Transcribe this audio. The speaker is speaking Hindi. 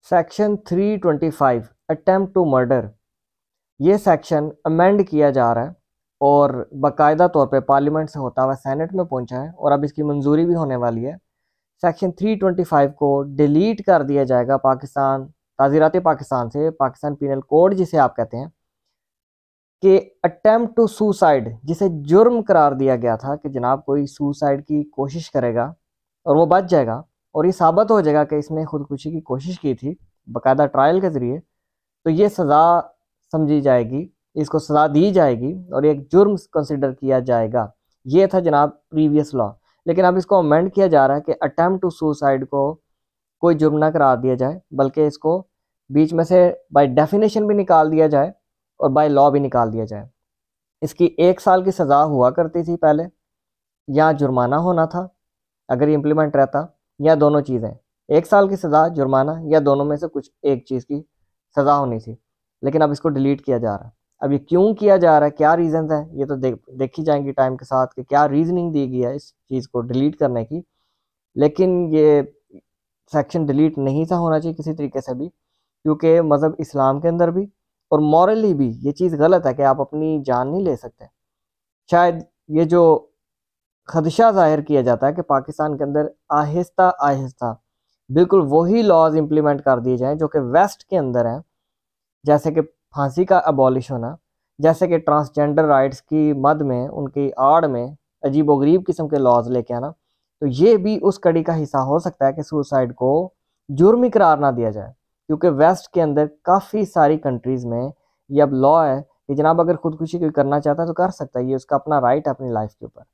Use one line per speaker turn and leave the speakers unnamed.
सेक्शन 325 अटेम्प्ट टू मर्डर, ये सेक्शन अमेंड किया जा रहा है और बाकायदा तौर पे पार्लियामेंट से होता हुआ सेनेट में पहुंचा है और अब इसकी मंजूरी भी होने वाली है। सेक्शन 325 को डिलीट कर दिया जाएगा पाकिस्तान ताज़ीरात पाकिस्तान से, पाकिस्तान पीनल कोड जिसे आप कहते हैं, कि अटेम्प्ट टू सुसाइड जिसे जुर्म करार दिया गया था कि जनाब कोई सुसाइड की कोशिश करेगा और वो बच जाएगा और ये साबित हो जाएगा कि इसने खुदकुशी की कोशिश की थी बाकायदा ट्रायल के ज़रिए, तो ये सज़ा समझी जाएगी, इसको सज़ा दी जाएगी और एक जुर्म कंसिडर किया जाएगा। ये था जनाब प्रीवियस लॉ, लेकिन अब इसको अमेंड किया जा रहा है कि अटेम्प्ट टू सुसाइड को कोई जुर्म ना करार दिया जाए, बल्कि इसको बीच में से बाय डेफिनेशन भी निकाल दिया जाए और बाय लॉ भी निकाल दिया जाए। इसकी 1 साल की सज़ा हुआ करती थी पहले, या जुर्माना होना था अगर ये इम्प्लीमेंट रहता, या दोनों चीज़ें, 1 साल की सज़ा, जुर्माना, या दोनों में से कुछ एक चीज़ की सज़ा होनी थी। लेकिन अब इसको डिलीट किया जा रहा है। अब ये क्यों किया जा रहा है, क्या रीज़न्स हैं, ये तो देखी जाएंगी टाइम के साथ कि क्या रीजनिंग दी गई है इस चीज़ को डिलीट करने की। लेकिन ये सेक्शन डिलीट नहीं था होना चाहिए किसी तरीके से भी, क्योंकि मज़हब इस्लाम के अंदर भी और मॉरली भी ये चीज़ गलत है कि आप अपनी जान नहीं ले सकते। शायद ये जो खदशा जाहिर किया जाता है कि पाकिस्तान के अंदर आहिस्ता आहिस्ता बिल्कुल वही लॉज इम्प्लीमेंट कर दिए जाएं जो कि वेस्ट के अंदर हैं, जैसे कि फांसी का अबॉलिश होना, जैसे कि ट्रांसजेंडर राइट्स की मद में, उनकी आड़ में अजीबोगरीब किस्म के लॉज लेके आना, तो ये भी उस कड़ी का हिस्सा हो सकता है कि सुसाइड को जुर्म ही करार ना दिया जाए, क्योंकि वेस्ट के अंदर काफ़ी सारी कंट्रीज़ में ये अब लॉ है कि जनाब अगर खुदकुशी कोई करना चाहता है तो कर सकता है, ये उसका अपना राइट है अपनी लाइफ के ऊपर।